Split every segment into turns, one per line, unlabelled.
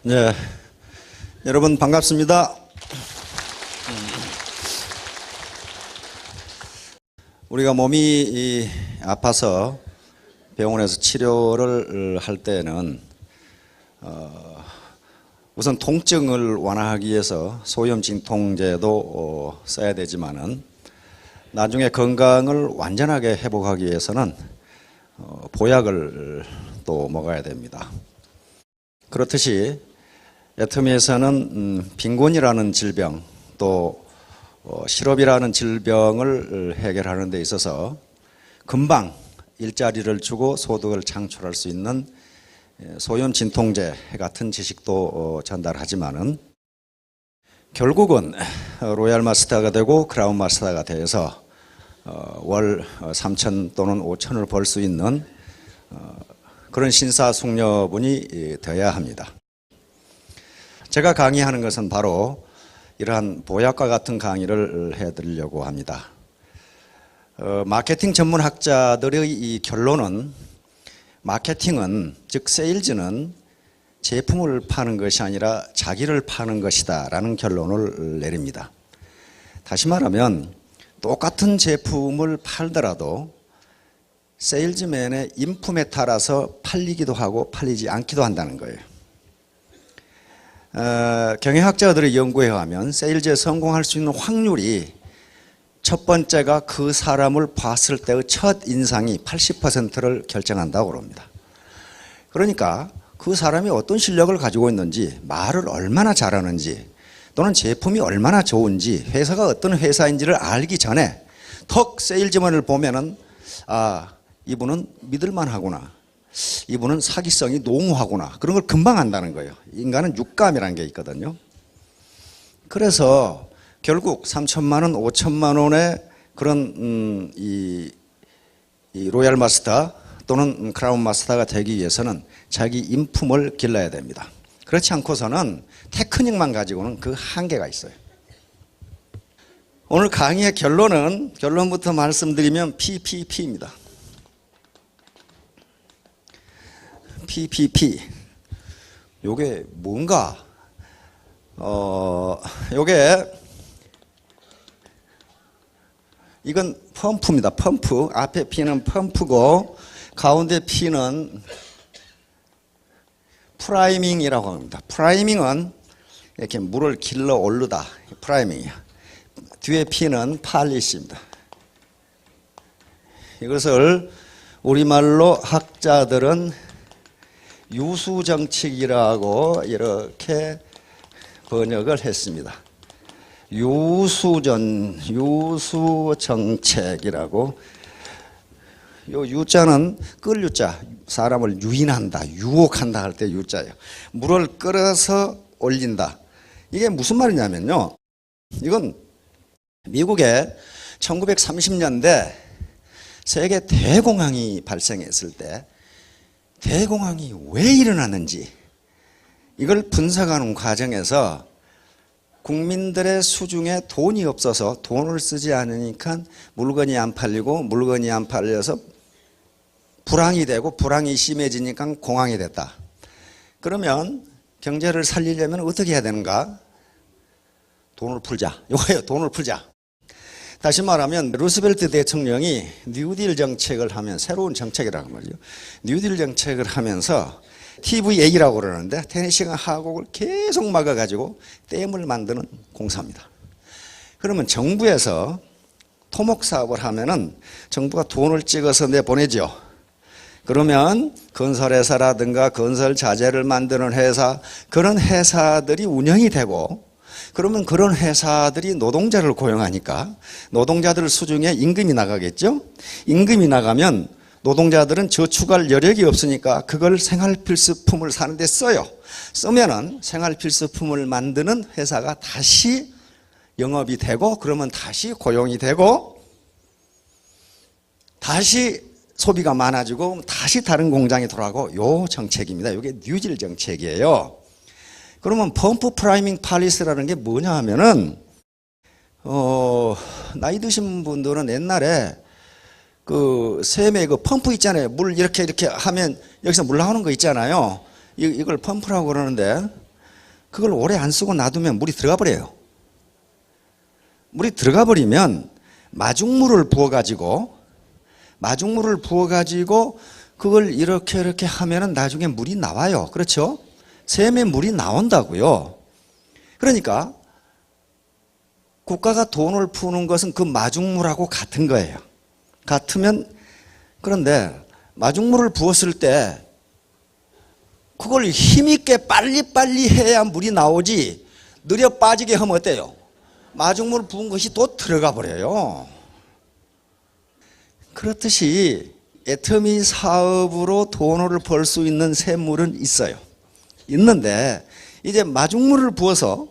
네, 여러분 반갑습니다. 우리가 몸이 아파서 병원에서 치료를 할 때는 우선 통증을 완화하기 위해서 소염 진통제도 써야 되지만은 나중에 건강을 완전하게 회복하기 위해서는 보약을 또 먹어야 됩니다. 그렇듯이 애터미에서는 빈곤이라는 질병 또 실업이라는 질병을 해결하는 데 있어서 금방 일자리를 주고 소득을 창출할 수 있는 소염 진통제 같은 지식도 전달하지만은 결국은 로얄 마스터가 되고 크라운 마스터가 돼서 월 3천 또는 5천을 벌 수 있는 그런 신사숙녀분이 되어야 합니다. 제가 강의하는 것은 바로 이러한 보약과 같은 강의를 해드리려고 합니다. 마케팅 전문학자들의 이 결론은 마케팅은 즉 세일즈는 제품을 파는 것이 아니라 자기를 파는 것이다 라는 결론을 내립니다. 다시 말하면 똑같은 제품을 팔더라도 세일즈맨의 인품에 따라서 팔리기도 하고 팔리지 않기도 한다는 거예요. 경영학자들의 연구에 의하면 세일즈에 성공할 수 있는 확률이 첫 번째가 그 사람을 봤을 때의 첫 인상이 80%를 결정한다고 합니다. 그러니까 그 사람이 어떤 실력을 가지고 있는지, 말을 얼마나 잘하는지, 또는 제품이 얼마나 좋은지, 회사가 어떤 회사인지를 알기 전에 턱 세일즈맨을 보면은 이분은 믿을만 하구나, 이분은 사기성이 농후하구나, 그런 걸 금방 안다는 거예요. 인간은 육감이라는 게 있거든요. 그래서 결국 3천만 원, 5천만 원의 그런 이 로얄 마스터 또는 크라운 마스터가 되기 위해서는 자기 인품을 길러야 됩니다. 그렇지 않고서는 테크닉만 가지고는 그 한계가 있어요. 오늘 강의의 결론부터 말씀드리면 PPP입니다. PPP. 요게 뭔가, 이건 펌프입니다. 펌프. 앞에 P는 펌프고, 가운데 P는 프라이밍이라고 합니다. 프라이밍은 이렇게 물을 길러 오르다. 프라이밍이야. 뒤에 P는 팔리시입니다. 이것을 우리말로 학자들은 유수정책이라고 이렇게 번역을 했습니다. 유수정책이라고. 요 유자는 끌 유자, 사람을 유인한다, 유혹한다 할 때 유자예요. 물을 끌어서 올린다. 이게 무슨 말이냐면요, 이건 미국에 1930년대 세계 대공황이 발생했을 때 대공황이 왜 일어났는지 이걸 분석하는 과정에서 국민들의 수중에 돈이 없어서 돈을 쓰지 않으니까 물건이 안 팔리고, 물건이 안 팔려서 불황이 되고, 불황이 심해지니까 공황이 됐다. 그러면 경제를 살리려면 어떻게 해야 되는가? 돈을 풀자. 이거예요. 돈을 풀자. 다시 말하면 루스벨트 대통령이 뉴딜 정책을 하면, 새로운 정책이라고 말이죠. 뉴딜 정책을 하면서 TVA라고 그러는데 테네시강 하곡을 계속 막아가지고 댐을 만드는 공사입니다. 그러면 정부에서 토목사업을 하면은 정부가 돈을 찍어서 내보내죠. 그러면 건설회사라든가 건설 자재를 만드는 회사, 그런 회사들이 운영이 되고, 그러면 그런 회사들이 노동자를 고용하니까 노동자들 수중에 임금이 나가겠죠. 임금이 나가면 노동자들은 저축할 여력이 없으니까 그걸 생활필수품을 사는 데 써요. 쓰면은 생활필수품을 만드는 회사가 다시 영업이 되고, 그러면 다시 고용이 되고, 다시 소비가 많아지고, 다시 다른 공장이 돌아가고, 요 정책입니다. 이게 뉴딜 정책이에요. 그러면 펌프 프라이밍 팔리스라는 게 뭐냐 하면은, 나이 드신 분들은 옛날에 그 샘에 그 펌프 있잖아요. 물 이렇게 하면 여기서 물 나오는 거 있잖아요. 이걸 펌프라고 그러는데, 그걸 오래 안 쓰고 놔두면 물이 들어가 버려요. 물이 들어가 버리면 마중물을 부어가지고 그걸 이렇게 하면은 나중에 물이 나와요. 그렇죠? 샘에 물이 나온다고요. 그러니까 국가가 돈을 푸는 것은 그 마중물하고 같은 거예요. 같으면, 그런데 마중물을 부었을 때 그걸 힘있게 빨리빨리 해야 물이 나오지, 느려 빠지게 하면 어때요? 마중물 부은 것이 또 들어가 버려요. 그렇듯이 애터미 사업으로 돈을 벌 수 있는 샘물은 있어요. 있는데 이제 마중물을 부어서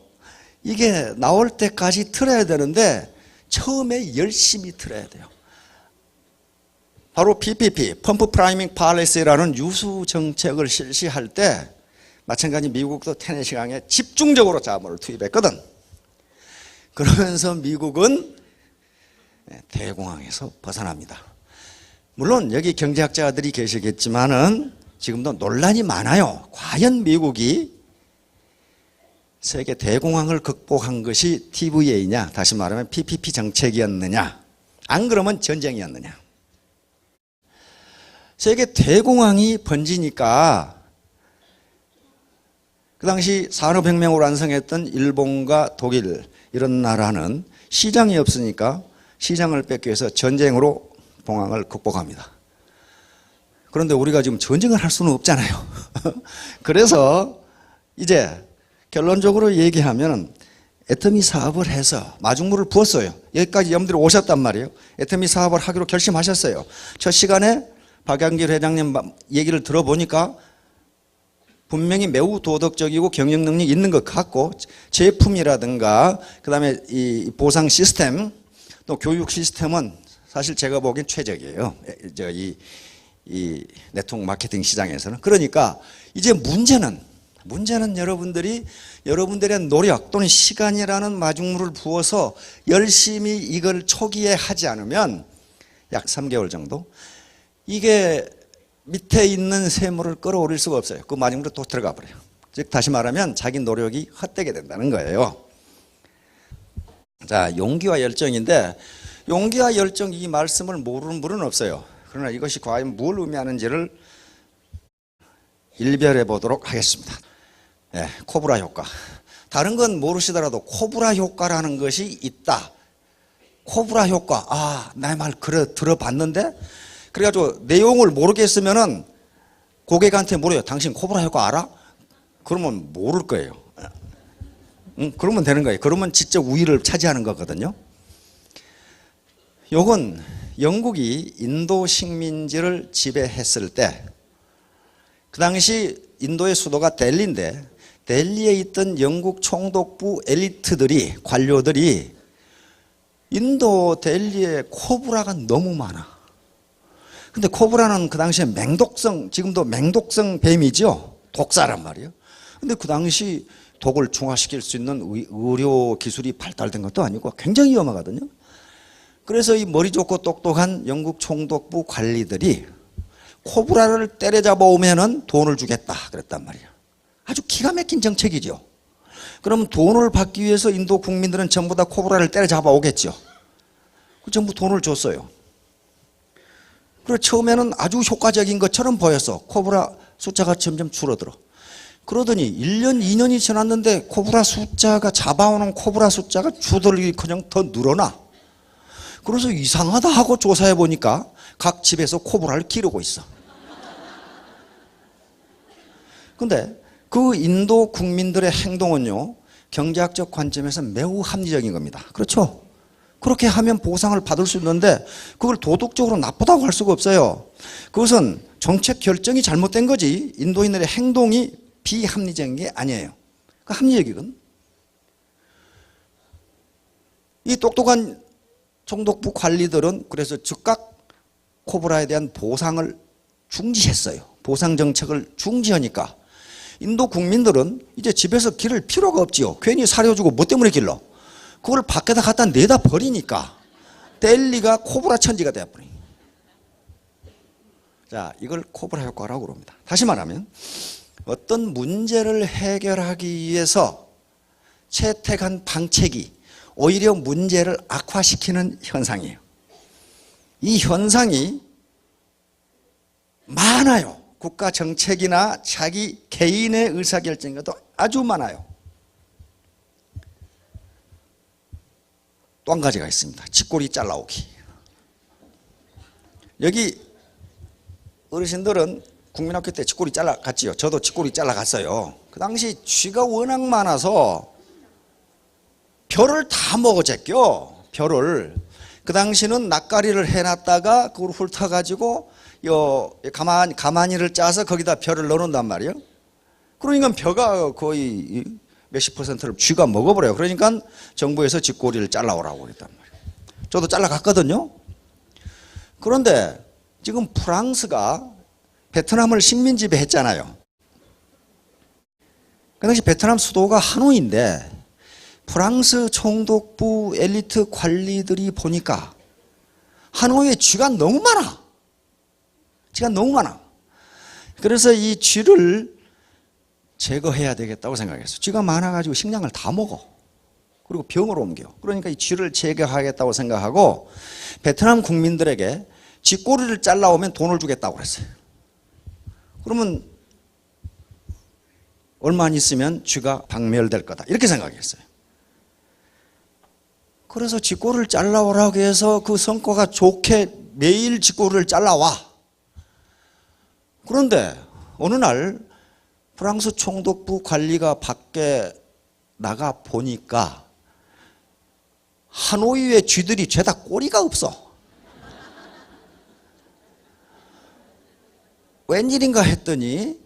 이게 나올 때까지 틀어야 되는데 처음에 열심히 틀어야 돼요. 바로 PPP, 펌프 프라이밍 팔리시라는 유수 정책을 실시할 때 마찬가지 미국도 테네시 강에 집중적으로 자본을 투입했거든. 그러면서 미국은 대공황에서 벗어납니다. 물론 여기 경제학자들이 계시겠지만은 지금도 논란이 많아요. 과연 미국이 세계 대공황을 극복한 것이 TVA냐, 다시 말하면 PPP 정책이었느냐, 안 그러면 전쟁이었느냐. 세계 대공황이 번지니까 그 당시 산업혁명으로 완성했던 일본과 독일 이런 나라는 시장이 없으니까 시장을 뺏기 위해서 전쟁으로 공황을 극복합니다. 그런데 우리가 지금 전쟁을 할 수는 없잖아요. 그래서 이제 결론적으로 얘기하면 애터미 사업을 해서 마중물을 부었어요. 여기까지 여러분들이 오셨단 말이에요. 애터미 사업을 하기로 결심하셨어요. 첫 시간에 박양길 회장님 얘기를 들어보니까 분명히 매우 도덕적이고 경영 능력이 있는 것 같고, 제품이라든가 그다음에 이 보상 시스템 또 교육 시스템은 사실 제가 보기엔 최적이에요. 이 네트워크 마케팅 시장에서는. 그러니까 이제 문제는 여러분들의 노력 또는 시간이라는 마중물을 부어서 열심히 이걸 초기에 하지 않으면 약 3개월 정도 이게 밑에 있는 샘물을 끌어올릴 수가 없어요. 그 마중물에 또 들어가 버려요. 즉 다시 말하면 자기 노력이 헛되게 된다는 거예요. 자, 용기와 열정인데, 용기와 열정 이 말씀을 모르는 분은 없어요. 그러나 이것이 과연 뭘 의미하는지를 일별해 보도록 하겠습니다. 네, 코브라 효과. 다른 건 모르시더라도 코브라 효과라는 것이 있다. 코브라 효과. 내 말 들어봤는데? 그래가지고 내용을 모르겠으면은 고객한테 물어요. 당신 코브라 효과 알아? 그러면 모를 거예요. 그러면 되는 거예요. 그러면 지적 우위를 차지하는 거거든요. 요건 영국이 인도 식민지를 지배했을 때, 그 당시 인도의 수도가 델리인데 델리에 있던 영국 총독부 엘리트들이, 관료들이 인도 델리에 코브라가 너무 많아. 근데 코브라는 그 당시에 맹독성, 지금도 맹독성 뱀이죠. 독사란 말이에요. 근데 그 당시 독을 중화시킬 수 있는 의료 기술이 발달된 것도 아니고 굉장히 위험하거든요. 그래서 이 머리 좋고 똑똑한 영국 총독부 관리들이 코브라를 때려잡아 오면은 돈을 주겠다 그랬단 말이에요. 아주 기가 막힌 정책이죠. 그럼 돈을 받기 위해서 인도 국민들은 전부 다 코브라를 때려잡아 오겠죠. 전부 돈을 줬어요. 그리고 처음에는 아주 효과적인 것처럼 보였어. 코브라 숫자가 점점 줄어들어. 그러더니 1년, 2년이 지났는데 잡아오는 코브라 숫자가 줄어들기커녕 더 늘어나. 그래서 이상하다 하고 조사해 보니까 각 집에서 코브라를 기르고 있어. 근데 그 인도 국민들의 행동은요, 경제학적 관점에서 매우 합리적인 겁니다. 그렇죠? 그렇게 하면 보상을 받을 수 있는데 그걸 도덕적으로 나쁘다고 할 수가 없어요. 그것은 정책 결정이 잘못된 거지 인도인들의 행동이 비합리적인 게 아니에요. 그 합리적이거든. 이 똑똑한 총독부 관리들은 그래서 즉각 코브라에 대한 보상을 중지했어요. 보상 정책을 중지하니까 인도 국민들은 이제 집에서 기를 필요가 없지요. 괜히 사려주고 뭐 때문에 길러? 그걸 밖에다 갖다 내다 버리니까 델리가 코브라 천지가 되어버려요. 자, 이걸 코브라 효과라고 그럽니다. 다시 말하면 어떤 문제를 해결하기 위해서 채택한 방책이 오히려 문제를 악화시키는 현상이에요. 이 현상이 많아요. 국가 정책이나 자기 개인의 의사결정에도 아주 많아요. 또 한 가지가 있습니다. 쥐꼬리 잘라오기. 여기 어르신들은 국민학교 때 쥐꼬리 잘라갔지요. 저도 쥐꼬리 잘라갔어요. 그 당시 쥐가 워낙 많아서 벼를 다 먹어댔겨. 벼를. 그 당시는 낯가리를 해놨다가 그걸 훑어가지고 가마니를 짜서 거기다 벼를 넣어놓는단 말이에요. 그러니까 벼가 거의 몇십 퍼센트를 쥐가 먹어버려요. 그러니까 정부에서 쥐꼬리를 잘라오라고 그랬단 말이에요. 저도 잘라갔거든요. 그런데 지금 프랑스가 베트남을 식민 지배했잖아요. 그 당시 베트남 수도가 하노이인데 프랑스 총독부 엘리트 관리들이 보니까 하노이에 쥐가 너무 많아. 쥐가 너무 많아. 그래서 이 쥐를 제거해야 되겠다고 생각했어요. 쥐가 많아가지고 식량을 다 먹어. 그리고 병으로 옮겨. 그러니까 이 쥐를 제거하겠다고 생각하고 베트남 국민들에게 쥐꼬리를 잘라오면 돈을 주겠다고 그랬어요. 그러면 얼마 안 있으면 쥐가 박멸될 거다. 이렇게 생각했어요. 그래서 쥐꼬리를 잘라오라고 해서 그 성과가 좋게 매일 쥐꼬리를 잘라와. 그런데 어느 날 프랑스 총독부 관리가 밖에 나가 보니까 하노이의 쥐들이 죄다 꼬리가 없어. 웬일인가 했더니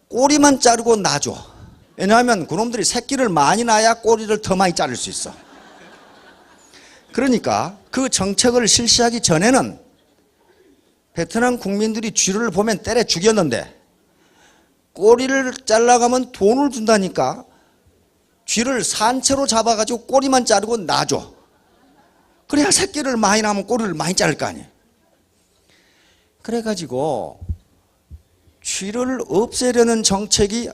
꼬리만 자르고 놔줘. 왜냐하면 그놈들이 새끼를 많이 낳아야 꼬리를 더 많이 자를 수 있어. 그러니까 그 정책을 실시하기 전에는 베트남 국민들이 쥐를 보면 때려 죽였는데 꼬리를 잘라가면 돈을 준다니까 쥐를 산채로 잡아가지고 꼬리만 자르고 놔줘. 그래야 새끼를 많이 낳으면 꼬리를 많이 자를 거 아니에요. 그래가지고 쥐를 없애려는 정책이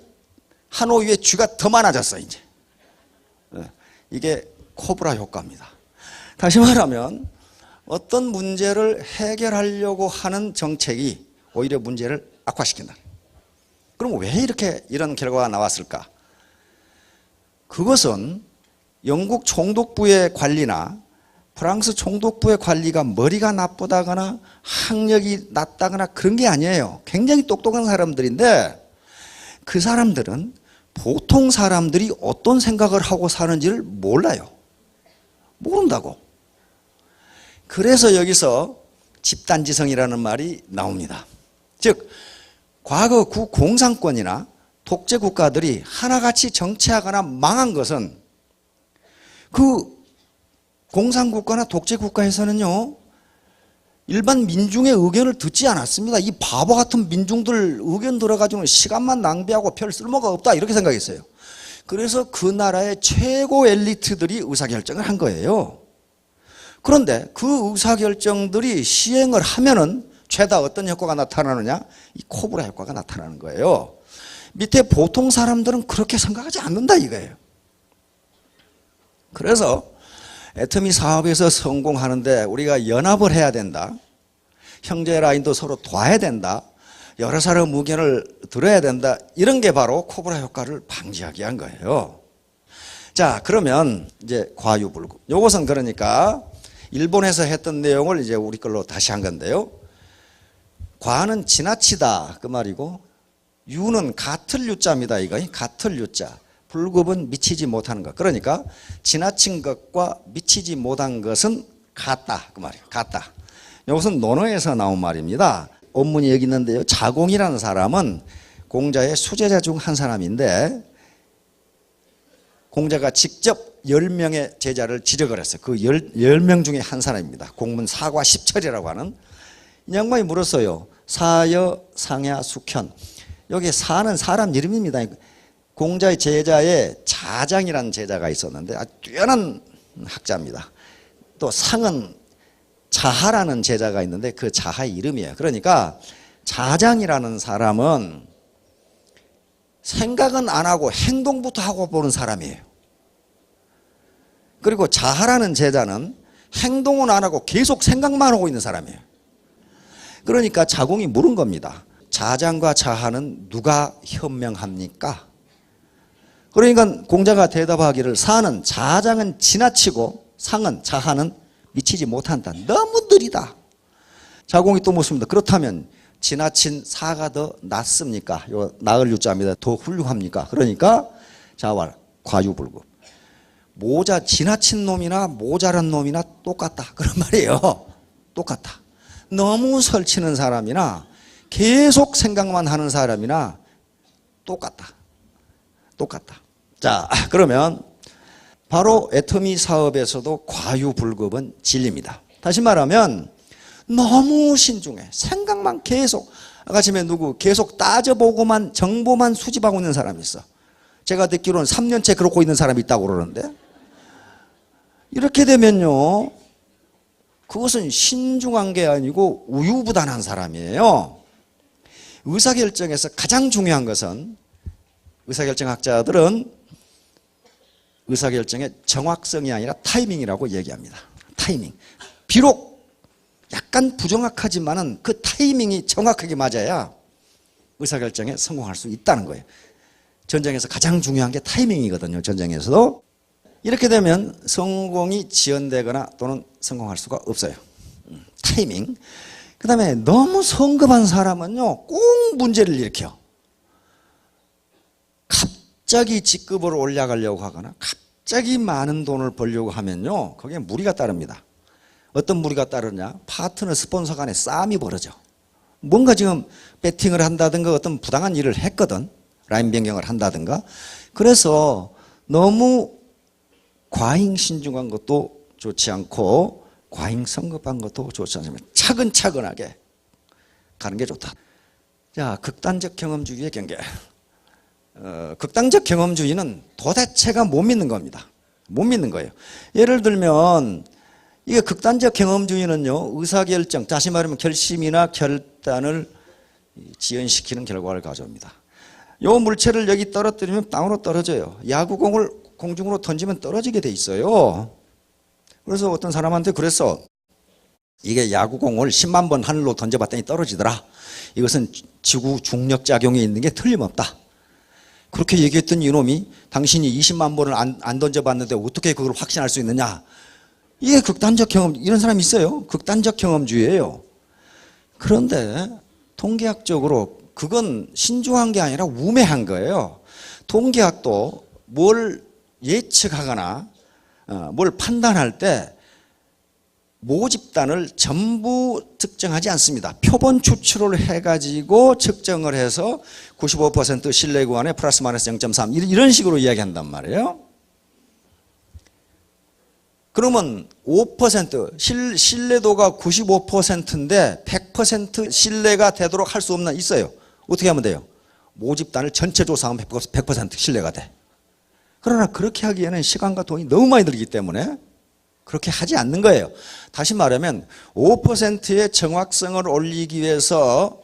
하노이에 쥐가 더 많아졌어 이제. 이게 코브라 효과입니다. 다시 말하면 어떤 문제를 해결하려고 하는 정책이 오히려 문제를 악화시킨다. 그럼 왜 이런 결과가 나왔을까? 그것은 영국 총독부의 관리나 프랑스 총독부의 관리가 머리가 나쁘다거나 학력이 낮다거나 그런 게 아니에요. 굉장히 똑똑한 사람들인데 그 사람들은 보통 사람들이 어떤 생각을 하고 사는지를 몰라요. 모른다고. 그래서 여기서 집단지성이라는 말이 나옵니다. 즉 과거 구공산권이나 독재 국가들이 하나같이 정치하거나 망한 것은 그 공산국가나 독재국가에서는요 일반 민중의 의견을 듣지 않았습니다. 이 바보 같은 민중들 의견 들어가지고는 시간만 낭비하고 별 쓸모가 없다 이렇게 생각했어요. 그래서 그 나라의 최고 엘리트들이 의사결정을 한 거예요. 그런데 그 의사결정들이 시행을 하면은 죄다 어떤 효과가 나타나느냐? 이 코브라 효과가 나타나는 거예요. 밑에 보통 사람들은 그렇게 생각하지 않는다 이거예요. 그래서 애터미 사업에서 성공하는데 우리가 연합을 해야 된다. 형제 라인도 서로 도와야 된다. 여러 사람 의견을 들어야 된다. 이런 게 바로 코브라 효과를 방지하기 위한 거예요. 자, 그러면 이제 과유불급. 요것은 그러니까 일본에서 했던 내용을 이제 우리 걸로 다시 한 건데요. 과는 지나치다 그 말이고 유는 같을 유자입니다. 이거 같을 유자. 불급은 미치지 못하는 것. 그러니까 지나친 것과 미치지 못한 것은 같다 그 말이에요. 같다. 이것은 논어에서 나온 말입니다. 원문이 여기 있는데요. 자공이라는 사람은 공자의 수제자 중 한 사람인데 공자가 직접 10명의 제자를 지적을 했어요. 그 10명 중에 한 사람입니다. 공문 사과 십철이라고 하는. 이 양반이 물었어요. 사여 상야 숙현. 여기 사는 사람 이름입니다. 공자의 제자에 자장이라는 제자가 있었는데 아주 뛰어난 학자입니다. 또 상은 자하라는 제자가 있는데 그 자하의 이름이에요. 그러니까 자장이라는 사람은 생각은 안 하고 행동부터 하고 보는 사람이에요. 그리고 자하라는 제자는 행동은 안 하고 계속 생각만 하고 있는 사람이에요. 그러니까 자공이 물은 겁니다. 자장과 자하는 누가 현명합니까? 그러니까 공자가 대답하기를 사는 자장은 지나치고 상은 자하는 미치지 못한다. 너무 느리다. 자공이 또 묻습니다. 그렇다면 지나친 사가 더 낫습니까? 요 나을 유자입니다. 더 훌륭합니까? 그러니까 자왈 과유불급. 지나친 놈이나 모자란 놈이나 똑같다. 그런 말이에요. 똑같다. 너무 설치는 사람이나 계속 생각만 하는 사람이나 똑같다. 똑같다. 자, 그러면 바로 애터미 사업에서도 과유불급은 진리입니다. 다시 말하면 너무 신중해. 생각만 계속. 아까 전에 누구 계속 따져보고만 정보만 수집하고 있는 사람이 있어. 제가 듣기로는 3년째 그러고 있는 사람이 있다고 그러는데, 이렇게 되면요, 그것은 신중한 게 아니고 우유부단한 사람이에요. 의사결정에서 가장 중요한 것은, 의사결정학자들은 의사결정의 정확성이 아니라 타이밍이라고 얘기합니다. 타이밍. 비록 약간 부정확하지만은 그 타이밍이 정확하게 맞아야 의사결정에 성공할 수 있다는 거예요. 전쟁에서 가장 중요한 게 타이밍이거든요. 전쟁에서도. 이렇게 되면 성공이 지연되거나 또는 성공할 수가 없어요. 타이밍. 그 다음에 너무 성급한 사람은요, 꼭 문제를 일으켜. 갑자기 직급을 올라가려고 하거나 갑자기 많은 돈을 벌려고 하면요, 거기에 무리가 따릅니다. 어떤 무리가 따르냐? 파트너 스폰서 간에 싸움이 벌어져. 뭔가 지금 배팅을 한다든가 어떤 부당한 일을 했거든. 라인 변경을 한다든가. 그래서 너무 과잉 신중한 것도 좋지 않고 과잉 성급한 것도 좋지 않습니다. 차근차근하게 가는 게 좋다. 자, 극단적 경험주의의 경계. 극단적 경험주의는 도대체가 못 믿는 겁니다. 못 믿는 거예요. 예를 들면 이게 극단적 경험주의는요, 의사결정, 다시 말하면 결심이나 결단을 지연시키는 결과를 가져옵니다. 요 물체를 여기 떨어뜨리면 땅으로 떨어져요. 야구공을 공중으로 던지면 떨어지게 돼 있어요. 그래서 어떤 사람한테 그랬어. 이게 야구공을 10만 번 하늘로 던져봤더니 떨어지더라. 이것은 지구 중력작용이 있는 게 틀림없다. 그렇게 얘기했던 이놈이 당신이 20만 번을 안 던져봤는데 어떻게 그걸 확신할 수 있느냐. 이게 극단적 경험, 이런 사람이 있어요. 극단적 경험주의예요. 그런데 통계학적으로 그건 신중한 게 아니라 우매한 거예요. 통계학도 뭘 예측하거나 뭘 판단할 때 모집단을 전부 특정하지 않습니다. 표본 추출을 해가지고 측정을 해서 95% 신뢰 구간에 플러스 마이너스 0.3 이런 식으로 이야기한단 말이에요. 그러면 5% 신뢰도가 95%인데 100% 신뢰가 되도록 할 수 없나 있어요. 어떻게 하면 돼요? 모집단을 전체 조사하면 100% 신뢰가 돼. 그러나 그렇게 하기에는 시간과 돈이 너무 많이 들기 때문에 그렇게 하지 않는 거예요. 다시 말하면 5%의 정확성을 올리기 위해서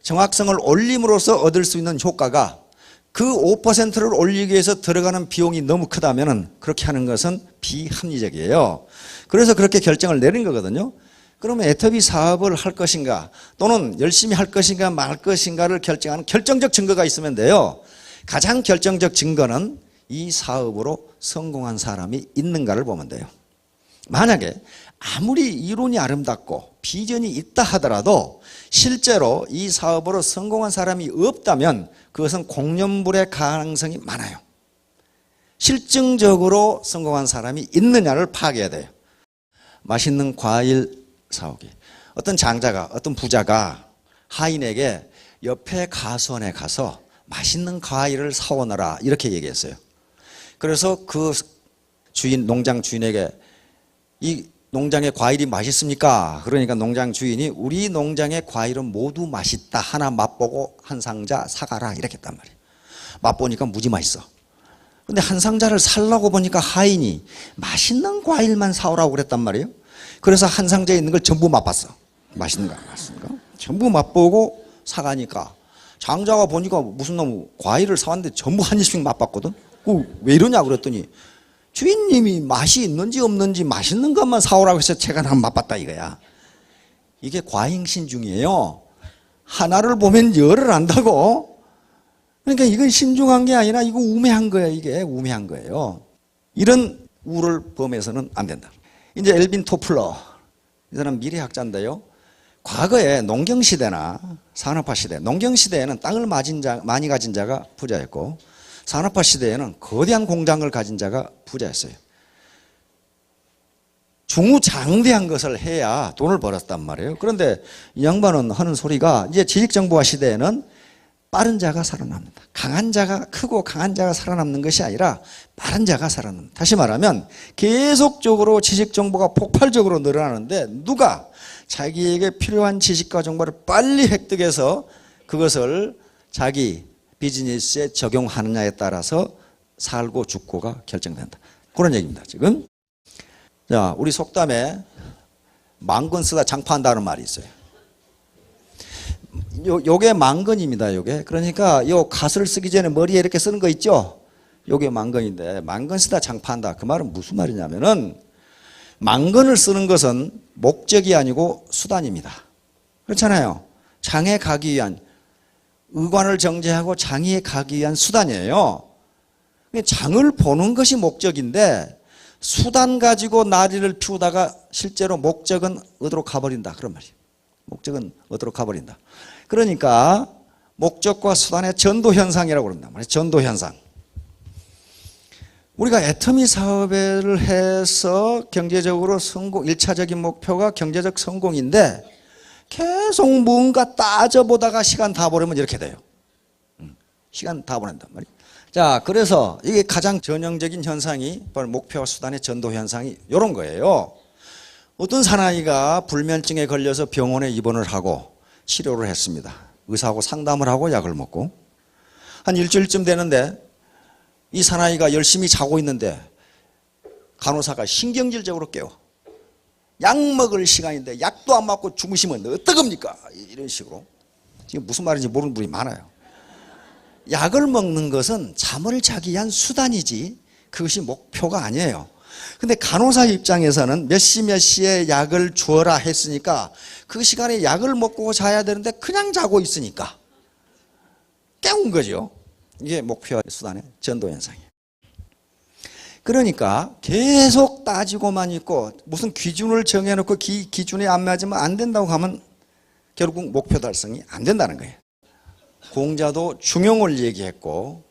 정확성을 올림으로써 얻을 수 있는 효과가 그 5%를 올리기 위해서 들어가는 비용이 너무 크다면 그렇게 하는 것은 비합리적이에요. 그래서 그렇게 결정을 내린 거거든요. 그러면 애터미 사업을 할 것인가 또는 열심히 할 것인가 말 것인가를 결정하는 결정적 증거가 있으면 돼요. 가장 결정적 증거는 이 사업으로 성공한 사람이 있는가를 보면 돼요. 만약에 아무리 이론이 아름답고 비전이 있다 하더라도 실제로 이 사업으로 성공한 사람이 없다면 그것은 공연불의 가능성이 많아요. 실증적으로 성공한 사람이 있느냐를 파악해야 돼요. 맛있는 과일 사오기. 어떤 장자가, 어떤 부자가 하인에게 옆에 가수원에 가서 맛있는 과일을 사오너라 이렇게 얘기했어요. 그래서 그 주인, 농장 주인에게 이 농장의 과일이 맛있습니까? 그러니까 농장 주인이 우리 농장의 과일은 모두 맛있다. 하나 맛보고 한 상자 사가라 이렇게 했단 말이에요. 맛보니까 무지 맛있어. 근데 한 상자를 살라고 보니까 하인이 맛있는 과일만 사오라고 그랬단 말이에요. 그래서 한 상자에 있는 걸 전부 맛봤어. 맛있는가 안 맛있는가? 전부 맛보고 사가니까 장자가 보니까 무슨 놈 과일을 사왔는데 전부 한 입씩 맛봤거든. 왜 이러냐 그랬더니 주인님이 맛이 있는지 없는지 맛있는 것만 사오라고 해서 제가 한 맛봤다 이거야. 이게 과잉신중이에요. 하나를 보면 열을 안다고. 그러니까 이건 신중한 게 아니라 이거 우매한 거예요. 이게 우매한 거예요. 이런 우를 범해서는 안 된다. 이제 엘빈 토플러, 이 사람 미래학자인데요. 과거에 농경시대나 산업화시대, 농경시대에는 땅을 많이 가진 자가 부자였고 산업화시대에는 거대한 공장을 가진 자가 부자였어요. 중후장대한 것을 해야 돈을 벌었단 말이에요. 그런데 이 양반은 하는 소리가 이제 지식정보화 시대에는 빠른 자가 살아납니다. 강한 자가, 크고 강한 자가 살아남는 것이 아니라 빠른 자가 살아납니다. 다시 말하면 계속적으로 지식정보가 폭발적으로 늘어나는데 누가 자기에게 필요한 지식과 정보를 빨리 획득해서 그것을 자기 비즈니스에 적용하느냐에 따라서 살고 죽고가 결정된다. 그런 얘기입니다. 지금 자, 우리 속담에 망건 쓰다 장파한다는 말이 있어요. 요게 망건입니다. 요게 그러니까 요 갓을 쓰기 전에 머리에 이렇게 쓰는 거 있죠. 요게 망건인데 망건 쓰다 장파한다. 그 말은 무슨 말이냐면은 망건을 쓰는 것은 목적이 아니고 수단입니다. 그렇잖아요. 장에 가기 위한 의관을 정제하고 장에 가기 위한 수단이에요. 장을 보는 것이 목적인데 수단 가지고 나리를 피우다가 실제로 목적은 어디로 가버린다. 그런 말이에요. 목적은 어디로 가버린다. 그러니까 목적과 수단의 전도현상이라고 그런단 말이에요. 전도현상. 우리가 애터미 사업을 해서 경제적으로 성공, 1차적인 목표가 경제적 성공인데 계속 뭔가 따져보다가 시간 다 보내면 이렇게 돼요. 시간 다 보낸단 말이에요. 자, 그래서 이게 가장 전형적인 현상이 바로 목표와 수단의 전도 현상이 이런 거예요. 어떤 사나이가 불면증에 걸려서 병원에 입원을 하고 치료를 했습니다. 의사하고 상담을 하고 약을 먹고 한 일주일쯤 되는데 이 사나이가 열심히 자고 있는데 간호사가 신경질적으로 깨워. 약 먹을 시간인데 약도 안 맞고 주무시면 어떡합니까? 이런 식으로. 지금 무슨 말인지 모르는 분이 많아요. 약을 먹는 것은 잠을 자기 위한 수단이지 그것이 목표가 아니에요. 근데 간호사 입장에서는 몇 시 몇 시에 약을 주어라 했으니까 그 시간에 약을 먹고 자야 되는데 그냥 자고 있으니까 깨운 거죠. 이게 목표와 수단의 전도 현상이에요. 그러니까 계속 따지고만 있고 무슨 기준을 정해놓고 기준에 안 맞으면 안 된다고 하면 결국 목표 달성이 안 된다는 거예요. 공자도 중용을 얘기했고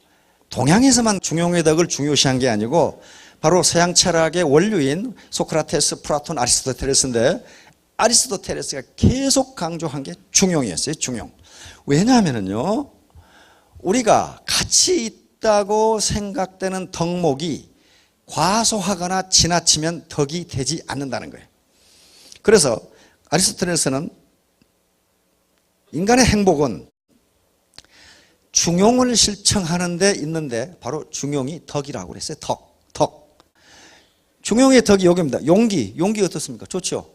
동양에서만 중용의 덕을 중요시한 게 아니고 바로 서양 철학의 원류인 소크라테스, 플라톤, 아리스토텔레스인데 아리스토텔레스가 계속 강조한 게 중용이었어요. 중용. 왜냐하면요 우리가 가치 있다고 생각되는 덕목이 과소하거나 지나치면 덕이 되지 않는다는 거예요. 그래서 아리스토텔레스는 인간의 행복은 중용을 실천하는 데 있는데 바로 중용이 덕이라고 그랬어요. 덕. 중용의 덕이 여기입니다. 용기 어떻습니까? 좋죠.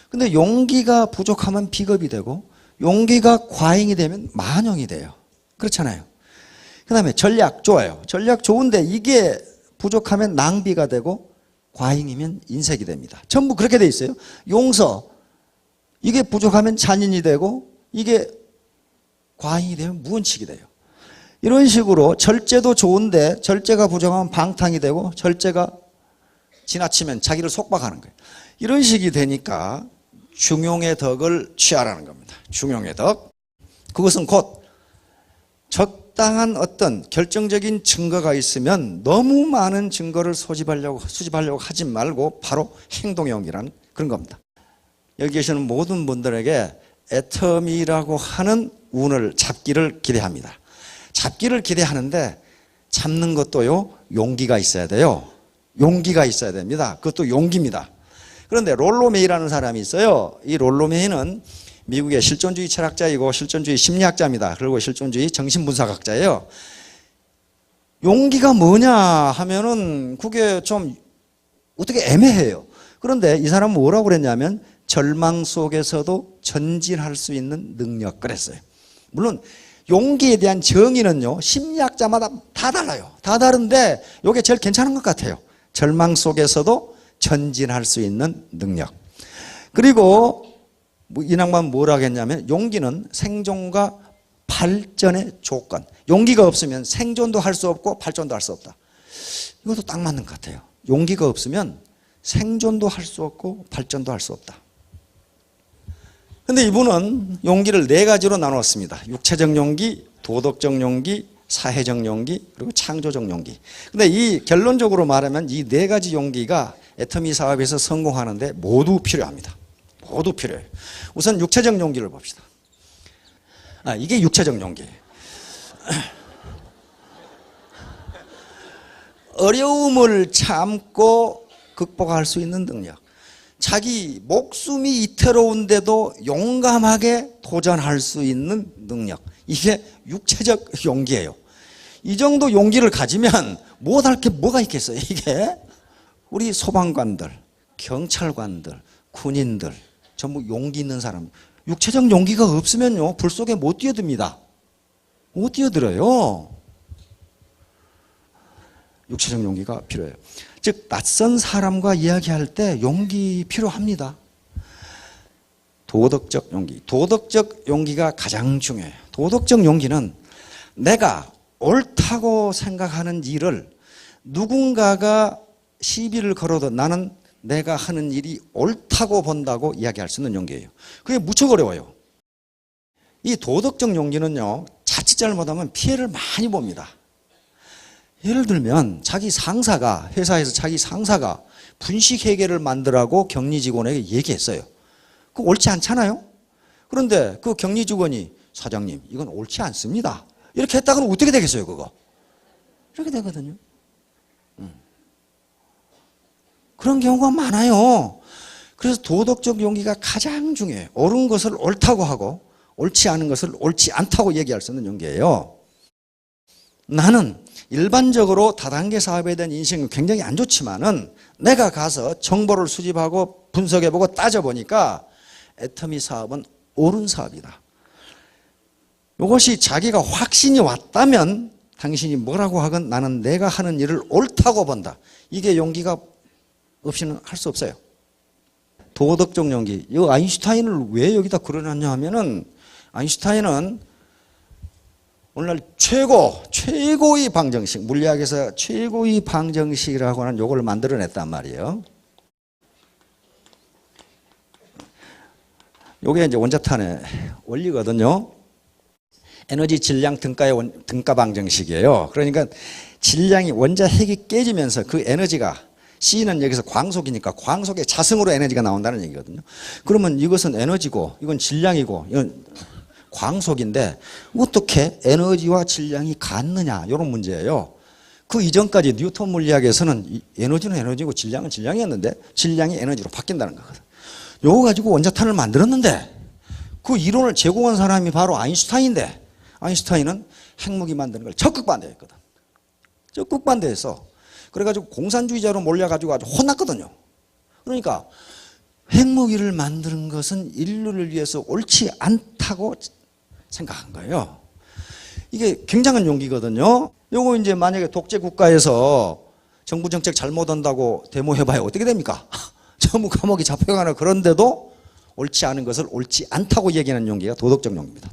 근데 용기가 부족하면 비겁이 되고 용기가 과잉이 되면 만용이 돼요. 그렇잖아요. 그 다음에 전략 좋아요. 전략 좋은데 이게 부족하면 낭비가 되고 과잉이면 인색이 됩니다. 전부 그렇게 돼 있어요. 용서 이게 부족하면 잔인이 되고 이게 과잉이 되면 무언칙이 돼요. 이런 식으로 절제도 좋은데 절제가 부족하면 방탕이 되고 절제가 지나치면 자기를 속박하는 거예요. 이런 식이 되니까 중용의 덕을 취하라는 겁니다. 중용의 덕. 그것은 곧 적당한 어떤 결정적인 증거가 있으면 너무 많은 증거를 수집하려고 하지 말고 바로 행동형이라는 그런 겁니다. 여기 계시는 모든 분들에게 애터미라고 하는 운을 잡기를 기대합니다. 잡기를 기대하는데 잡는 것도요 용기가 있어야 돼요. 용기가 있어야 됩니다. 그것도 용기입니다. 그런데 롤로 메이라는 사람이 있어요. 이 롤로 메이는 미국의 실존주의 철학자이고 실존주의 심리학자입니다. 그리고 실존주의 정신분석학자예요. 용기가 뭐냐 하면은 그게 좀 어떻게 애매해요. 그런데 이 사람은 뭐라고 그랬냐면 절망 속에서도 전진할 수 있는 능력 그랬어요. 물론 용기에 대한 정의는요, 심리학자마다 다 달라요. 다 다른데 이게 제일 괜찮은 것 같아요. 절망 속에서도 전진할 수 있는 능력. 그리고 이 낭만 뭐라고 했냐면 용기는 생존과 발전의 조건. 용기가 없으면 생존도 할 수 없고 발전도 할 수 없다. 이것도 딱 맞는 것 같아요. 용기가 없으면 생존도 할 수 없고 발전도 할 수 없다. 근데 이분은 용기를 4가지로 나눴습니다. 육체적 용기, 도덕적 용기, 사회적 용기, 그리고 창조적 용기. 근데 이 결론적으로 말하면 이 4가지 용기가 애터미 사업에서 성공하는데 모두 필요합니다. 모두 필요해요. 우선 육체적 용기를 봅시다. 이게 육체적 용기예요. 어려움을 참고 극복할 수 있는 능력. 자기 목숨이 이태로운데도 용감하게 도전할 수 있는 능력. 이게 육체적 용기예요. 이 정도 용기를 가지면 못할 게 뭐가 있겠어요. 이게 우리 소방관들, 경찰관들, 군인들 전부 용기 있는 사람. 육체적 용기가 없으면요, 불 속에 못 뛰어듭니다. 못 뛰어들어요. 육체적 용기가 필요해요. 즉 낯선 사람과 이야기할 때 용기 필요합니다. 도덕적 용기. 도덕적 용기가 가장 중요해요. 도덕적 용기는 내가 옳다고 생각하는 일을 누군가가 시비를 걸어도 나는 내가 하는 일이 옳다고 본다고 이야기할 수 있는 용기예요. 그게 무척 어려워요. 이 도덕적 용기는요, 자칫 잘못하면 피해를 많이 봅니다. 예를 들면 자기 상사가, 회사에서 자기 상사가 분식회계를 만들라고 격리 직원에게 얘기했어요. 그거 옳지 않잖아요. 그런데 그 격리 직원이 사장님 이건 옳지 않습니다 이렇게 했다고는 어떻게 되겠어요. 그거 이렇게 되거든요. 그런 경우가 많아요. 그래서 도덕적 용기가 가장 중요해요. 옳은 것을 옳다고 하고 옳지 않은 것을 옳지 않다고 얘기할 수 있는 용기예요. 나는 일반적으로 다단계 사업에 대한 인식은 굉장히 안 좋지만은 내가 가서 정보를 수집하고 분석해보고 따져보니까 애터미 사업은 옳은 사업이다. 이것이 자기가 확신이 왔다면 당신이 뭐라고 하건 나는 내가 하는 일을 옳다고 본다. 이게 용기가 없이는 할 수 없어요. 도덕적 용기. 이 아인슈타인을 왜 여기다 그려놨냐 하면은 아인슈타인은 오늘날 최고의 방정식, 물리학에서 최고의 방정식이라고 하는 요걸 만들어냈단 말이에요. 요게 이제 원자탄의 원리거든요. 에너지 질량 등가 방정식이에요. 그러니까 질량이 원자핵이 깨지면서 그 에너지가 C는 여기서 광속이니까 광속의 자승으로 에너지가 나온다는 얘기거든요. 그러면 이것은 에너지고 이건 질량이고 이건 광속인데 어떻게 에너지와 질량이 같느냐 이런 문제예요. 그 이전까지 뉴턴 물리학에서는 에너지는 에너지고 질량은 질량이었는데 질량이 에너지로 바뀐다는 거거든. 요거 가지고 원자탄을 만들었는데 그 이론을 제공한 사람이 바로 아인슈타인인데 아인슈타인은 핵무기 만드는 걸 적극 반대했거든. 적극 반대해서 그래가지고 공산주의자로 몰려가지고 아주 혼났거든요. 그러니까 핵무기를 만드는 것은 인류를 위해서 옳지 않다고 생각한 거예요. 이게 굉장한 용기거든요. 요거 이제 만약에 독재 국가에서 정부 정책 잘못한다고 데모해봐야 어떻게 됩니까? 전부 감옥에 잡혀가나. 그런데도 옳지 않은 것을 옳지 않다고 얘기하는 용기가 도덕적 용기입니다.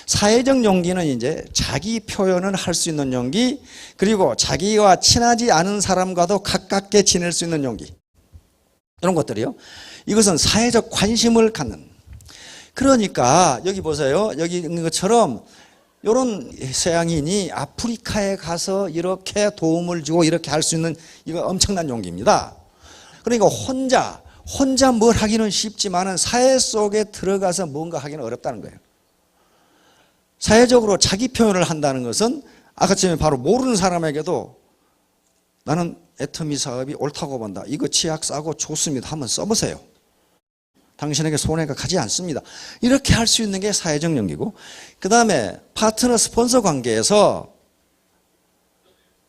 사회적 용기는 이제 자기 표현을 할 수 있는 용기, 그리고 자기와 친하지 않은 사람과도 가깝게 지낼 수 있는 용기, 이런 것들이요. 이것은 사회적 관심을 갖는. 그러니까 여기 보세요. 여기 있는 것처럼 이런 서양인이 아프리카에 가서 이렇게 도움을 주고 이렇게 할 수 있는, 이거 엄청난 용기입니다. 그러니까 혼자 뭘 하기는 쉽지만은 사회 속에 들어가서 뭔가 하기는 어렵다는 거예요. 사회적으로 자기 표현을 한다는 것은 아까처럼 바로 모르는 사람에게도 나는 애터미 사업이 옳다고 본다. 이거 치약 싸고 좋습니다. 한번 써보세요. 당신에게 손해가 가지 않습니다. 이렇게 할 수 있는 게 사회적 용기고, 그 다음에 파트너 스폰서 관계에서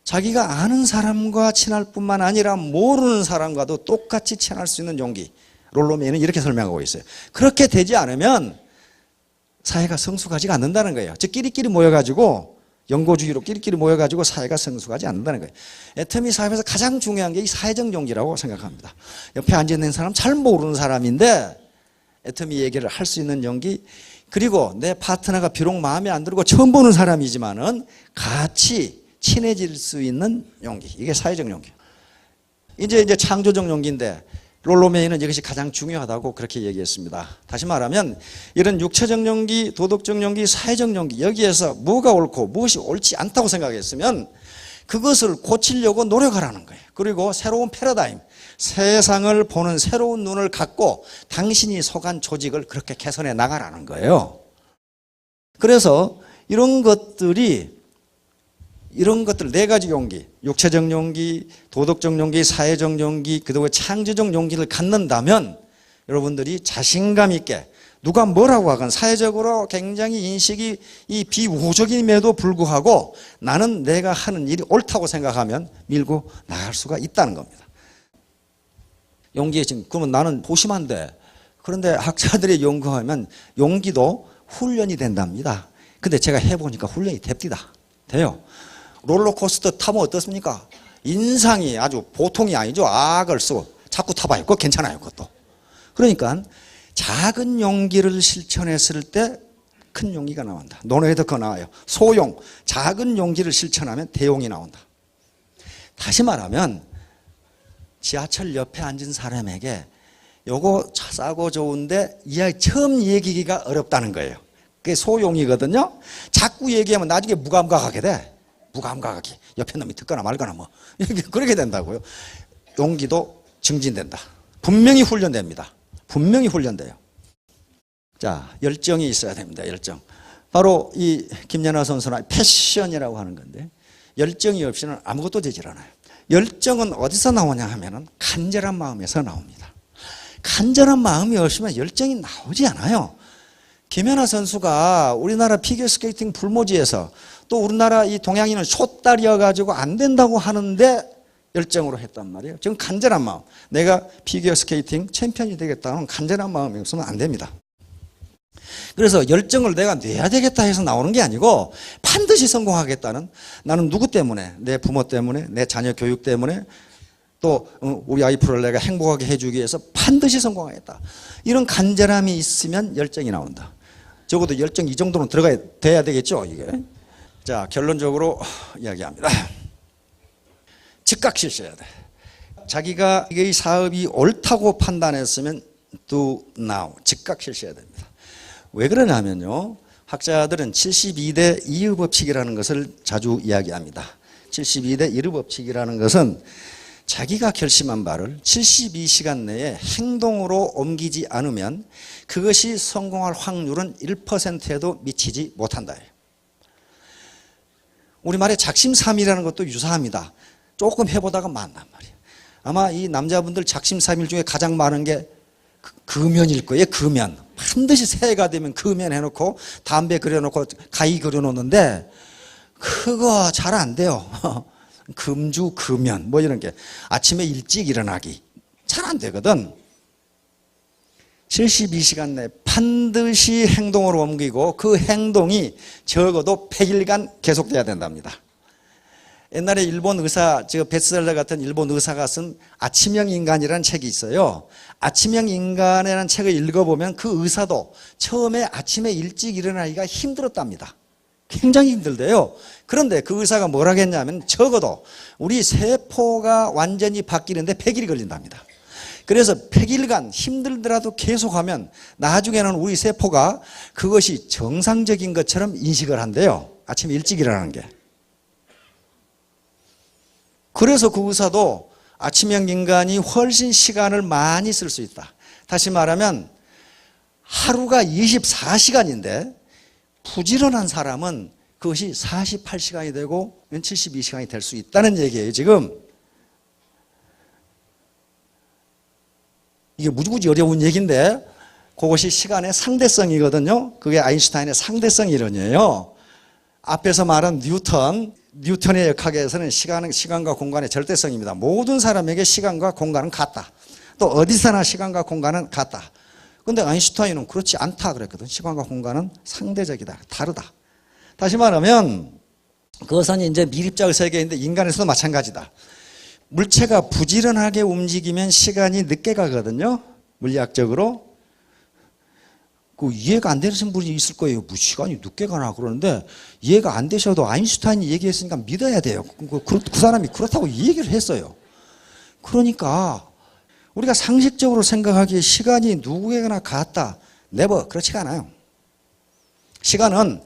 자기가 아는 사람과 친할 뿐만 아니라 모르는 사람과도 똑같이 친할 수 있는 용기. 롤로메이는 이렇게 설명하고 있어요. 그렇게 되지 않으면 사회가 성숙하지가 않는다는 거예요. 즉 끼리끼리 모여가지고 영고주의로 끼리끼리 모여가지고 사회가 성숙하지 않는다는 거예요. 애터미 사회에서 가장 중요한 게 이 사회적 용기라고 생각합니다. 옆에 앉아있는 사람 잘 모르는 사람인데 애터미 얘기를 할 수 있는 용기, 그리고 내 파트너가 비록 마음에 안 들고 처음 보는 사람이지만은 같이 친해질 수 있는 용기, 이게 사회적 용기. 이제 창조적 용기인데 롤로메이는 이것이 가장 중요하다고 그렇게 얘기했습니다. 다시 말하면 이런 육체적 용기, 도덕적 용기, 사회적 용기, 여기에서 뭐가 옳고 무엇이 옳지 않다고 생각했으면 그것을 고치려고 노력하라는 거예요. 그리고 새로운 패러다임, 세상을 보는 새로운 눈을 갖고 당신이 속한 조직을 그렇게 개선해 나가라는 거예요. 그래서 이런 것들 네 가지 용기, 육체적 용기, 도덕적 용기, 사회적 용기, 그리고 창조적 용기를 갖는다면 여러분들이 자신감 있게 누가 뭐라고 하건 사회적으로 굉장히 인식이 이 비우호적임에도 불구하고 나는 내가 하는 일이 옳다고 생각하면 밀고 나갈 수가 있다는 겁니다. 용기에 지금 그러면 나는 소심한데, 그런데 학자들이 연구하면 용기도 훈련이 된답니다. 근데 제가 해보니까 훈련이 됩니다. 돼요. 롤러코스터 타면 어떻습니까? 인상이 아주 보통이 아니죠. 악을 쓰고 자꾸 타봐요. 그거 괜찮아요. 그것도. 그러니까 작은 용기를 실천했을 때 큰 용기가 나온다. 논어에도 그거 나와요. 소용, 작은 용기를 실천하면 대용이 나온다. 다시 말하면 지하철 옆에 앉은 사람에게 요거 싸고 좋은데 처음 얘기하기가 어렵다는 거예요. 그게 소용이거든요. 자꾸 얘기하면 나중에 무감각하게 돼. 무감각하게 옆에 놈이 듣거나 말거나 뭐 그렇게 된다고요. 용기도 증진된다. 분명히 훈련됩니다. 분명히 훈련돼요. 자, 열정이 있어야 됩니다. 열정. 바로 이 김연아 선수는 패션이라고 하는 건데, 열정이 없이는 아무것도 되질 않아요. 열정은 어디서 나오냐 하면은 간절한 마음에서 나옵니다. 간절한 마음이 없으면 열정이 나오지 않아요. 김연아 선수가 우리나라 피겨스케이팅 불모지에서 또 우리나라 이 동양인은 숏다리여가지고 안 된다고 하는데 열정으로 했단 말이에요. 지금 간절한 마음. 내가 피겨스케이팅 챔피언이 되겠다는 간절한 마음이 없으면 안 됩니다. 그래서 열정을 내가 내야 되겠다 해서 나오는 게 아니고 반드시 성공하겠다는, 나는 누구 때문에, 내 부모 때문에, 내 자녀 교육 때문에, 또 우리 와이프를 내가 행복하게 해주기 위해서 반드시 성공하겠다. 이런 간절함이 있으면 열정이 나온다. 적어도 열정 이 정도는 돼야 되겠죠, 이게. 자, 결론적으로 이야기합니다. 즉각 실시해야 돼. 자기가 이 사업이 옳다고 판단했으면 do now, 즉각 실시해야 됩니다. 왜 그러냐면요, 학자들은 72대 2의 법칙이라는 것을 자주 이야기합니다. 72대 1의 법칙이라는 것은 자기가 결심한 바를 72시간 내에 행동으로 옮기지 않으면 그것이 성공할 확률은 1%에도 미치지 못한다. 우리말에 작심삼일이라는 것도 유사합니다. 조금 해보다가 만난 말이에요. 아마 이 남자분들 작심삼일 중에 가장 많은 게 금연일 거예요. 금연. 반드시 새해가 되면 금연 해놓고 담배 그려놓고 가위 그려놓는데 그거 잘 안 돼요. 금주, 금연 뭐 이런 게 아침에 일찍 일어나기 잘 안 되거든. 72시간 내에 반드시 행동으로 옮기고 그 행동이 적어도 100일간 계속돼야 된답니다. 옛날에 일본 의사, 베스트셀러 같은 일본 의사가 쓴 아침형 인간이라는 책이 있어요. 아침형 인간이라는 책을 읽어보면 그 의사도 처음에 아침에 일찍 일어나기가 힘들었답니다. 굉장히 힘들대요. 그런데 그 의사가 뭐라고 했냐면 적어도 우리 세포가 완전히 바뀌는데 100일이 걸린답니다. 그래서 100일간 힘들더라도 계속하면 나중에는 우리 세포가 그것이 정상적인 것처럼 인식을 한대요. 아침에 일찍 일어나는 게. 그래서 그 의사도 아침형 인간이 훨씬 시간을 많이 쓸 수 있다. 다시 말하면 하루가 24시간인데 부지런한 사람은 그것이 48시간이 되고 72시간이 될 수 있다는 얘기예요. 지금 이게 무지무지 어려운 얘기인데 그것이 시간의 상대성이거든요. 그게 아인슈타인의 상대성 이론이에요. 앞에서 말한 뉴턴의 역학에서는 시간과 공간의 절대성입니다. 모든 사람에게 시간과 공간은 같다. 또 어디서나 시간과 공간은 같다. 근데 아인슈타인은 그렇지 않다 그랬거든. 시간과 공간은 상대적이다. 다르다. 다시 말하면 그것은 이제 미립적 세계인데 인간에서도 마찬가지다. 물체가 부지런하게 움직이면 시간이 늦게 가거든요. 물리학적으로. 그 이해가 안 되시는 분이 있을 거예요. 뭐 시간이 늦게 가나 그러는데 이해가 안 되셔도 아인슈타인이 얘기했으니까 믿어야 돼요. 그 사람이 그렇다고 이 얘기를 했어요. 그러니까 우리가 상식적으로 생각하기에 시간이 누구에게나 같다. 네버 그렇지가 않아요. 시간은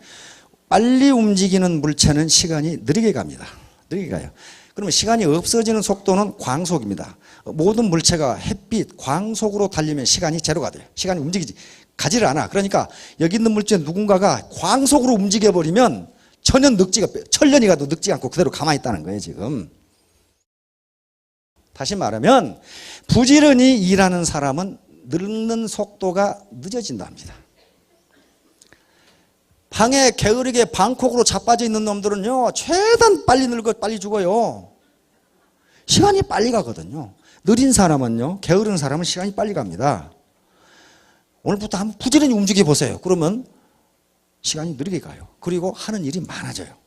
빨리 움직이는 물체는 시간이 느리게 갑니다. 느리게 가요. 그러면 시간이 없어지는 속도는 광속입니다. 모든 물체가 햇빛, 광속으로 달리면 시간이 제로가 돼요. 시간이 움직이지 가지를 않아. 그러니까 여기 있는 물체 누군가가 광속으로 움직여버리면 천년이 가도 늙지 않고 그대로 가만히 있다는 거예요 지금. 다시 말하면 부지런히 일하는 사람은 늙는 속도가 늦어진답니다. 방에 게으르게 방콕으로 자빠져 있는 놈들은요 최대한 빨리 늙어 빨리 죽어요. 시간이 빨리 가거든요. 느린 사람은요, 게으른 사람은 시간이 빨리 갑니다. 오늘부터 한번 부지런히 움직여 보세요. 그러면 시간이 느리게 가요. 그리고 하는 일이 많아져요.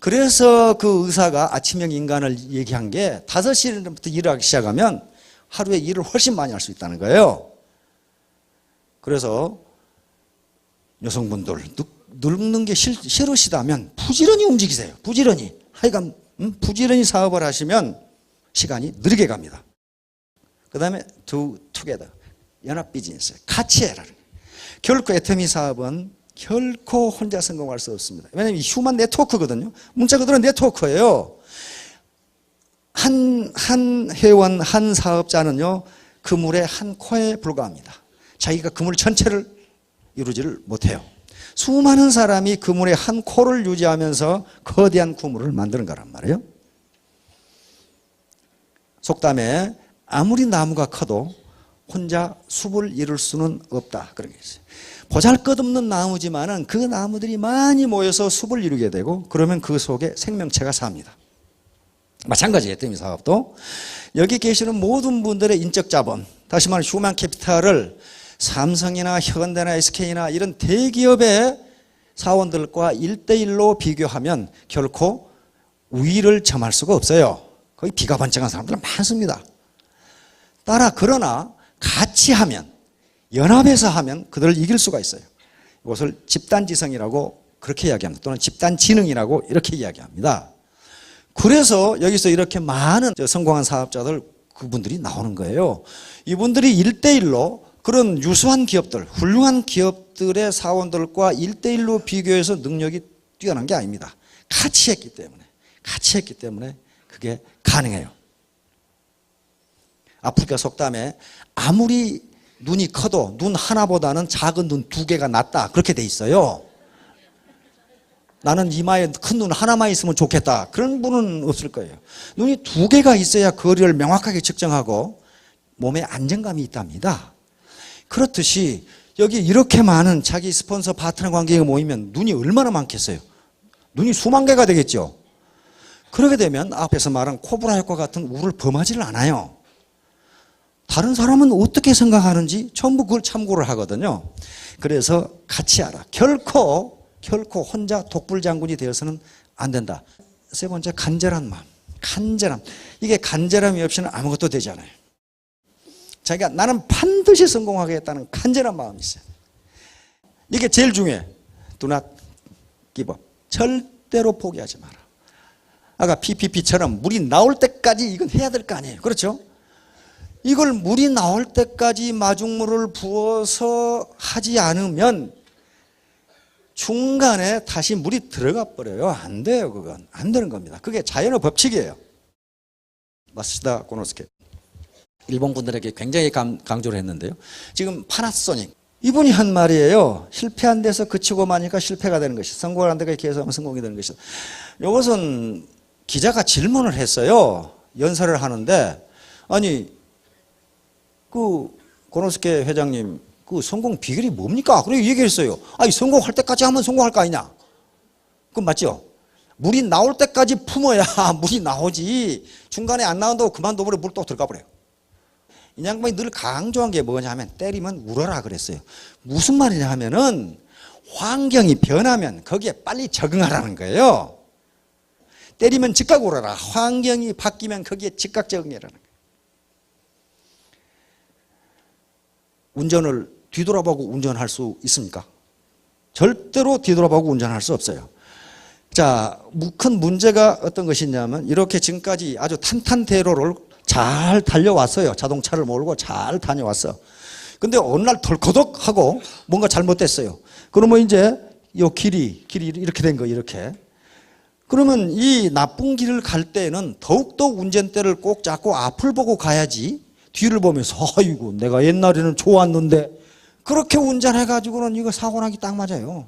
그래서 그 의사가 아침형 인간을 얘기한 게 5시부터 일을 하기 시작하면 하루에 일을 훨씬 많이 할 수 있다는 거예요. 그래서 여성분들 늙는 게 싫으시다면 부지런히 움직이세요. 부지런히. 하여간 부지런히 사업을 하시면 시간이 느리게 갑니다. 그 다음에 together. 연합 비즈니스. 같이 해라. 결코 애터미 사업은 결코 혼자 성공할 수 없습니다. 왜냐하면 휴먼 네트워크거든요. 문자 그대로 네트워크예요. 한 회원, 한 사업자는요, 그물의 한 코에 불과합니다. 자기가 그물 전체를 이루지를 못해요. 수많은 사람이 그물의 한 코를 유지하면서 거대한 그물을 만드는 거란 말이에요. 속담에 아무리 나무가 커도 혼자 숲을 이룰 수는 없다. 그런 게 있어요. 보잘것없는 나무지만은 그 나무들이 많이 모여서 숲을 이루게 되고 그러면 그 속에 생명체가 삽니다. 마찬가지예요. 애터미 사업도. 여기 계시는 모든 분들의 인적 자본, 다시 말하면 휴먼 캐피탈을 삼성이나 현대나 SK나 이런 대기업의 사원들과 1대1로 비교하면 결코 우위를 점할 수가 없어요. 거의 비가반짝한 사람들은 많습니다. 그러나 같이 하면, 연합해서 하면 그들을 이길 수가 있어요. 이것을 집단지성이라고 그렇게 이야기합니다. 또는 집단지능이라고 이렇게 이야기합니다. 그래서 여기서 이렇게 많은 성공한 사업자들, 그분들이 나오는 거예요. 이분들이 1대1로 그런 유수한 기업들, 훌륭한 기업들의 사원들과 1대1로 비교해서 능력이 뛰어난 게 아닙니다. 같이 했기 때문에 그게 가능해요. 아프리카 속담에 아무리 눈이 커도 눈 하나보다는 작은 눈 2개가 낫다. 그렇게 돼 있어요. 나는 이마에 큰 눈 하나만 있으면 좋겠다. 그런 분은 없을 거예요. 눈이 2개가 있어야 거리를 명확하게 측정하고 몸에 안정감이 있답니다. 그렇듯이 여기 이렇게 많은 자기 스폰서 파트너 관계가 모이면 눈이 얼마나 많겠어요. 눈이 수만 개가 되겠죠. 그러게 되면 앞에서 말한 코브라 효과 같은 우를 범하지를 않아요. 다른 사람은 어떻게 생각하는지 전부 그걸 참고를 하거든요. 그래서 같이 하라. 결코 혼자 독불장군이 되어서는 안 된다. 세 번째, 간절한 마음. 이게 간절함이 없이는 아무것도 되지 않아요. 자기가 나는 반드시 성공하겠다는 간절한 마음이 있어요. 이게 제일 중요해. Do not give up. 절대로 포기하지 마라. 아까 PPP처럼 물이 나올 때까지 이건 해야 될 거 아니에요. 그렇죠? 이걸 물이 나올 때까지 마중물을 부어서 하지 않으면 중간에 다시 물이 들어가 버려요. 안 돼요. 그건 안 되는 겁니다. 그게 자연의 법칙이에요. 마시다 고노스케, 일본 분들에게 굉장히 강조를 했는데요. 지금 파나소닉, 이분이 한 말이에요. 실패한 데서 그치고 마니까 실패가 되는 것이, 성공을 한 데가 계속하면 성공이 되는 것이다. 이것은 기자가 질문을 했어요. 연설을 하는데, 아니 고노스케 회장님, 그 성공 비결이 뭡니까? 그렇게 얘기했어요. 아니, 성공할 때까지 하면 성공할 거 아니냐? 그건 맞죠? 물이 나올 때까지 품어야 물이 나오지. 중간에 안 나온다고 그만둬버려 물 또 들어가 버려요. 이 양반이 늘 강조한 게 뭐냐 하면 때리면 울어라 그랬어요. 무슨 말이냐 하면은 환경이 변하면 거기에 빨리 적응하라는 거예요. 때리면 즉각 울어라. 환경이 바뀌면 거기에 즉각 적응해라는 거예요. 운전을 뒤돌아보고 운전할 수 있습니까? 절대로 뒤돌아보고 운전할 수 없어요. 자, 큰 문제가 어떤 것이냐면 이렇게 지금까지 아주 탄탄대로를 잘 달려왔어요. 자동차를 몰고 잘 다녀왔어. 근데 어느 날 덜커덕 하고 뭔가 잘못됐어요. 그러면 이제 이 길이 이렇게 된 거예요. 이렇게. 그러면 이 나쁜 길을 갈 때는 더욱더 운전대를 꼭 잡고 앞을 보고 가야지 뒤를 보면서 아이고 내가 옛날에는 좋았는데 그렇게 운전해가지고는 이거 사고 나기 딱 맞아요.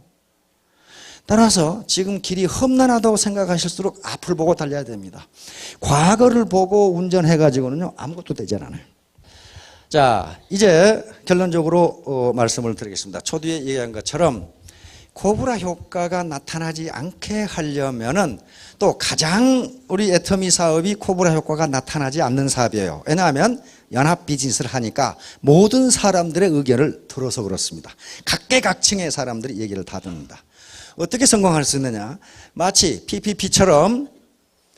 따라서 지금 길이 험난하다고 생각하실수록 앞을 보고 달려야 됩니다. 과거를 보고 운전해가지고는요 아무것도 되지 않아요. 자, 이제 결론적으로 말씀을 드리겠습니다. 초두에 얘기한 것처럼 코브라 효과가 나타나지 않게 하려면은 또 가장 우리 애터미 사업이 코브라 효과가 나타나지 않는 사업이에요. 왜냐하면 연합 비즈니스를 하니까 모든 사람들의 의견을 들어서 그렇습니다. 각계각층의 사람들이 얘기를 다 듣는다. 어떻게 성공할 수 있느냐? 마치 PPP처럼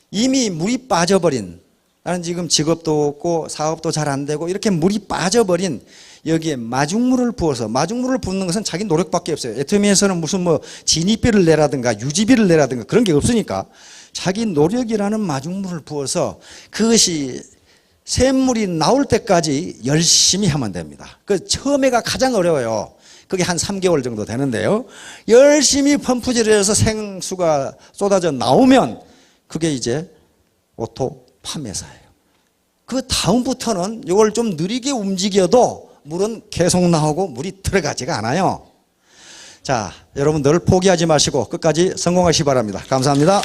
이미 물이 빠져버린, 나는 지금 직업도 없고 사업도 잘 안 되고 이렇게 물이 빠져버린 여기에 마중물을 부어서, 마중물을 붓는 것은 자기 노력밖에 없어요. 애터미에서는 무슨 뭐 진입비를 내라든가 유지비를 내라든가 그런 게 없으니까 자기 노력이라는 마중물을 부어서 그것이 샘물이 나올 때까지 열심히 하면 됩니다. 그 처음에가 가장 어려워요. 그게 한 3개월 정도 되는데요. 열심히 펌프질을 해서 생수가 쏟아져 나오면 그게 이제 오토 판매사예요. 그 다음부터는 이걸 좀 느리게 움직여도 물은 계속 나오고 물이 들어가지가 않아요. 자, 여러분들 포기하지 마시고 끝까지 성공하시기 바랍니다. 감사합니다.